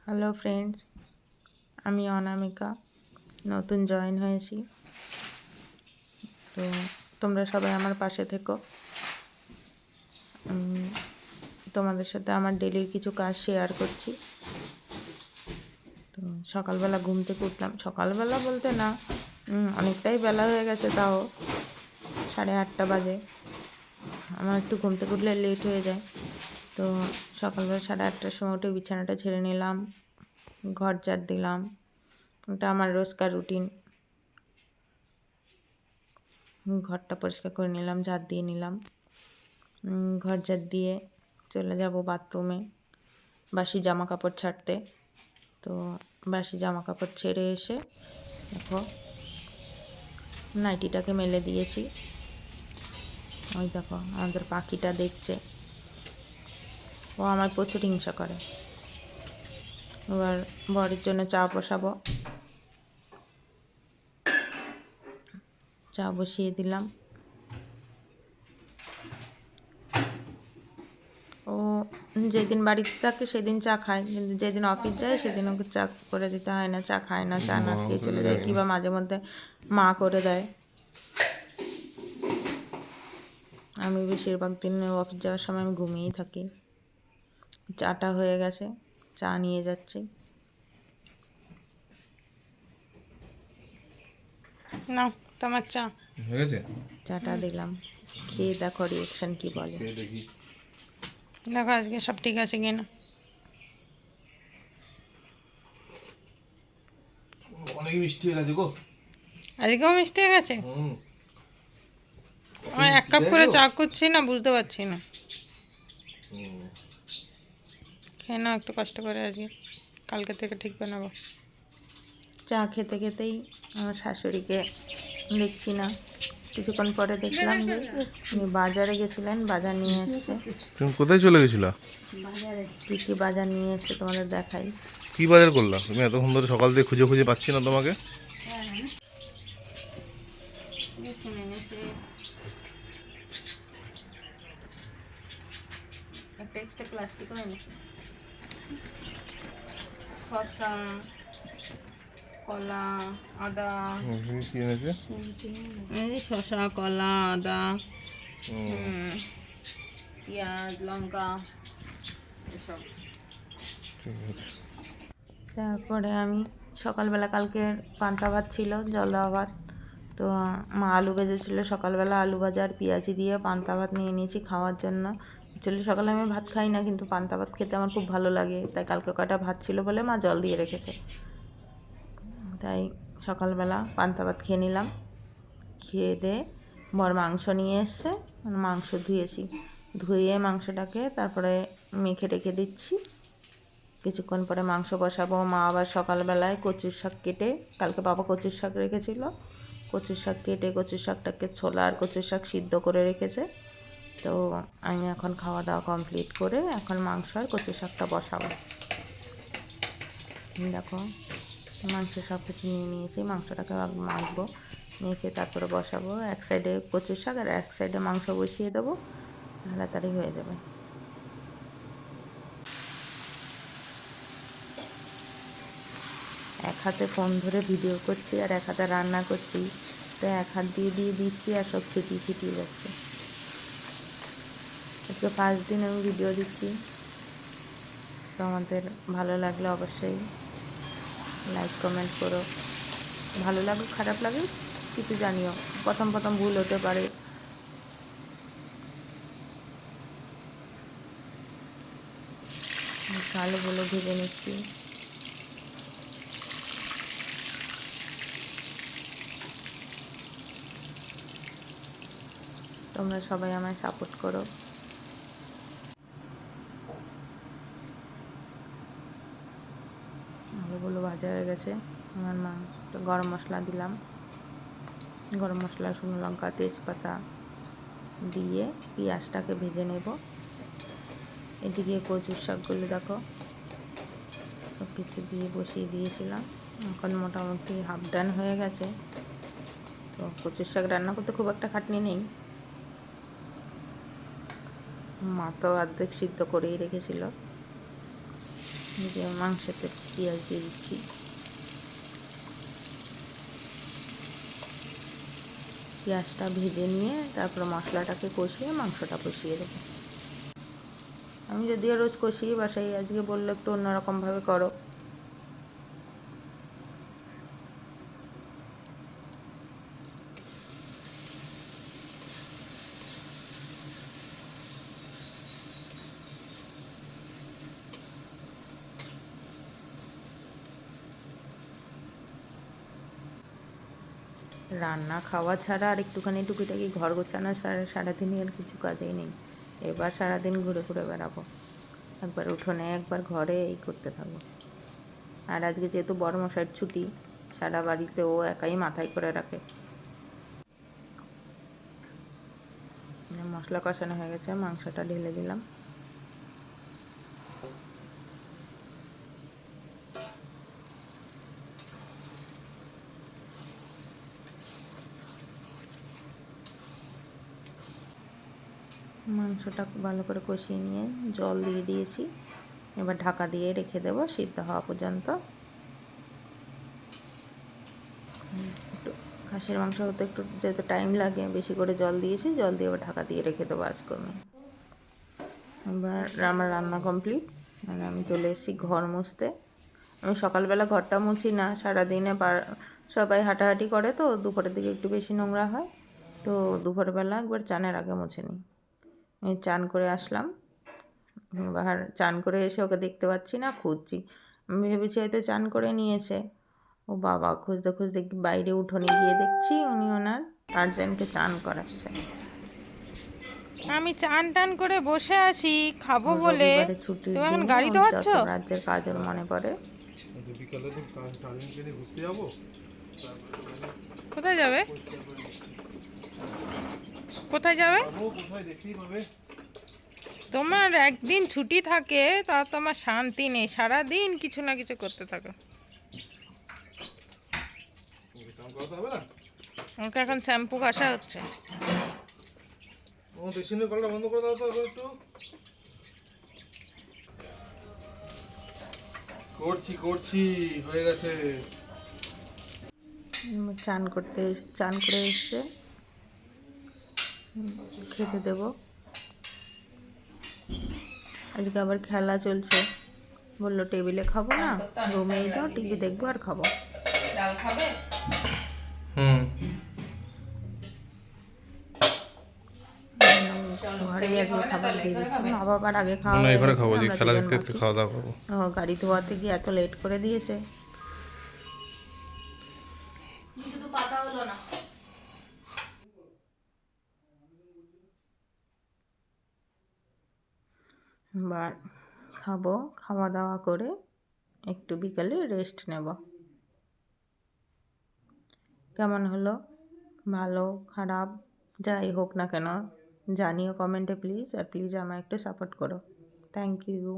Hello friends, আমি অনামিকা নতুন join হয়েছি। তো তোমরা সবাই আমার পাশে থেকো। তোমাদের সাথে আমার ডেলির কিছু কাজ শেয়ার করছি। তো সকালবেলা ঘুম থেকে উঠলাম, সকালবেলা বলতে না, অনেকটাই বেলা হয়ে গেছে, তাও 8:30 বাজে। আমার একটু ঘুম থেকে উঠলে লেট হয়ে যায়। তো সকালবেলা 8:30টার সময় উঠে বিছানাটা ছেড়ে নিলাম, ঘর ঝাড় দিলাম। ওটা আমার রোজকার রুটিন। ঘরটা পরিষ্কার করে নিলাম, ঝাড় দিয়ে নিলাম। ঘর ঝাড় দিয়ে চলে যাব বাথরুমে বাসি জামা কাপড় ছাড়তে। তো বাসি জামা কাপড় ছেড়ে এসে দেখো নাইটিটাকে মেলে দিয়েছি। ওই দেখো আমাদের পাখিটা দেখছে, ও আমার প্রচুর হিংসা করে। এবার বরের জন্য চা বসাবো, চা বসিয়ে দিলাম। ও যেদিন বাড়িতে থাকে সেদিন চা খায়, কিন্তু যেদিন অফিস যায় সেদিন ওকে চা করে দিতে হয় না, চা খায় না, চা না খেয়ে চলে যায়। কিংবা মাঝে মধ্যে মা করে দেয়। আমি বেশিরভাগ দিন অফিস যাওয়ার সময় আমি ঘুমিয়েই থাকি। চাটা হয়ে গেছে, চা নিয়ে যাচ্ছি। না তোমার চা হয়ে গেছে। চাটা দিলাম, খেয়ে দেখো রিয়েকশন কি বলে। দেখো আজকে সব ঠিক আছে কিনা। অনেক মিষ্টি হয়ে গেছে গো। আজকেও মিষ্টি হয়ে গেছে। আমি 1 কাপ করে চা করছি না, বুঝতে পারছি না। খেয়ে নাও একটু কষ্ট করে, আজকে কালকে থেকে ঠিক বানাবো। চা খেতে খেতেই আমার শাশুড়িকে দেখছি না, কিছুক্ষণ পরে দেখলাম যে উনি বাজারে গেছিলেন, বাজার নিয়ে এসছে। তুমি কোথায় চলে গেছিলা? কী কী বাজার নিয়ে এসছে তোমাদের দেখাই। কি বাজার করলা তুমি? এতক্ষণ ধরে সকাল থেকে খুঁজে খুঁজে পাচ্ছি না তোমাকে। একটা এক্সট্রা প্লাস্টিকও এনেছে। শসা, কলা, আদা। কি এনেছে? এই শসা, কলা, আদা, পেঁয়াজ, লঙ্কা এসব। ঠিক আছে। তারপরে আমি সকালবেলা কালকে পান্তা ভাত ছিল, জল দেওয়া ভাত। তো মা আলু ভেজেছিলো সকালবেলা, আলু ভাজা আর পেঁয়াজি দিয়ে পান্তা ভাত নিয়ে নিয়েছি খাওয়ার জন্য। অ্যাকচুয়ালি সকালে আমি ভাত খাই না, কিন্তু পান্তা ভাত খেতে আমার খুব ভালো লাগে, তাই কালকে কটা ভাত ছিল বলে মা জল দিয়ে রেখেছে। তাই সকালবেলা পান্তা ভাত খেয়ে নিলাম। খেয়ে দিয়ে বর মাংস নিয়ে এসছে, মাংস ধুয়ে মাংসটাকে তারপরে মেখে রেখে দিচ্ছি। কিছুক্ষণ পরে মাংস বসাবো। মা আবার সকালবেলায় কচুর শাক কেটে, কালকে বাবা কচুর শাক রেখেছিল, কচুর শাক কেটে কচুর শাকটাকে ছোলা আর কচুর শাক সিদ্ধ করে রেখেছে। তো আমি এখন খাওয়া দাওয়া কমপ্লিট করে এখন মাংস আর কচুর শাকটা বসাবো। দেখো মাংস সব কিছু নিয়ে নিয়েছি, মাংসটাকে মাখবো, মেখে তারপরে বসাবো। এক সাইডে কচুর শাক আর এক সাইডে মাংস বসিয়ে দেবো, তাড়াতাড়ি হয়ে যাবে। এক হাতে ফোন ধরে ভিডিও করছি আর এক হাতে রান্না করছি, তো এক হাত দিয়ে দিচ্ছি আর সব ছিটিয়ে যাচ্ছে। আজকে ফার্স্ট দিন আমি ভিডিও দিচ্ছি। তো আমাদের ভালো লাগলে অবশ্যই লাইক কমেন্ট করো। ভালো লাগুক খারাপ লাগে কিছু জানিও, প্রথম ভুল হতে পারে। আলুগুলো ভেজে নিচ্ছি। তোমরা সবাই আমায় সাপোর্ট করো। আলুগুলো ভাজা হয়ে গেছে। আমার মা গরম মশলা দিলাম, গরম মশলা, শুকনো লঙ্কা, তেজপাতা দিয়ে পেঁয়াজটাকে ভেজে নেব। এদিকে কচুর শাকগুলো দেখো সব কিছু দিয়ে বসিয়ে দিয়েছিলাম, এখন মোটামুটি হাফ ডান হয়ে গেছে। তো কচুর শাক রান্না করতে খুব একটা খাটনি নেই, মা তো অর্ধেক সিদ্ধ করেই রেখেছিল। এই যে মাংসতে পেঁয়াজ দিয়ে দিচ্ছি। পেঁয়াজটা ভেজে নিয়ে তারপর মশলাটাকে কষিয়ে মাংসটা কষিয়ে দেবো। আমি যদিও রোজ কষিয়ে বাসাই, আজকে বললো একটু অন্যরকমভাবে করো। রান্না খাওয়া ছাড়া আর একটুখানি টুকিটাকি ঘর গোছানো সারাদিনই আর কিছু কাজেই নেই। এবার সারাদিন ঘুরে ঘুরে বেড়াবো, একবার উঠোনে একবার ঘরে, এই করতে থাকবো। আর আজকে যেহেতু বড় মশাইয়ের ছুটি, সারা বাড়িতে ও একাই মাথায় করে রাখে। মশলা কষানো হয়ে গেছে, মাংসটা ঢেলে দিলাম। মাংসটা ভালো করে কষিয়ে নিয়ে জল দিয়ে দিয়েছি। এবার ঢাকা দিয়ে রেখে দেবো সিদ্ধ হওয়া পর্যন্ত। একটু খাসির মাংস হতে একটু যেহেতু টাইম লাগে, বেশি করে জল দিয়েছি, জল দিয়ে এবার ঢাকা দিয়ে রেখে দেবো আজকে আমি। এবার আমার রান্না কমপ্লিট। আর আমি চলে এসেছি ঘর মুছতে। আমি সকালবেলা ঘরটা মুছি না, সারাদিনে সবাই হাঁটাহাঁটি করে, তো দুপুরের দিকে একটু বেশি নোংরা হয়, তো দুপুরবেলা একবার চানের আগে মুছে নিই। আমি চান করে আসলাম, এবার চান করে এসে ওকে দেখতে পাচ্ছি না, খুঁজছি। আমি ভেবেছি হয়তো চান করে নিয়েছে। ও বাবা, খুঁজতে খুঁজতে বাইরে উঠোনে গিয়ে দেখছি উনি ওনার টার্জানকে চান করাচ্ছে। আমি চান টান করে বসে আছি খাবো বলে। রবিবারে ছুটির তুমি এখন দিনে গাড়ি ওর ধোয়াচ্ছ? যত রাজ্যের কাজ ওর মনে পড়ে। কোথায় যাবে? কোথায় যাবে? তোমার একদিন ছুটি থাকে তা তোমার শান্তি নেই, সারাদিন কিছু না কিছু করতে থাকো। আমাকে এখন শ্যাম্পু ঘষা হচ্ছে। বন্ধ করে দাও তো একটু। করছি হয়ে গেছে। চান করে এসছে, খেতে দেব। আজকে আবার খেলা চলছে, বললো টেবিলে খাবো না, রুমেই দাও, টিভি দেখবো আর খাবো। ডাল খাবে? ঘরে আজকে খাবার দিয়ে দিচ্ছি। মা বাবার আগে খাওয়া না, হয়ে এখানে গেছে, খাবো, যে আমরা খেলা দুজন দেখতে দেখতে বাকি। খাওয়া দাওয়া করবো। ও গাড়ি ধোয়াতে গিয়ে এত লেট করে দিয়েছে। শুধু পাতা হলো না। এবার খাবো, খাওয়া দাওয়া করে একটু বিকালে রেস্ট নেব। কেমন হলো, ভালো খারাপ যাই হোক না কেন জানিও কমেন্টে প্লিজ, আর প্লিজ আমায় একটু সাপোর্ট করো। Thank you.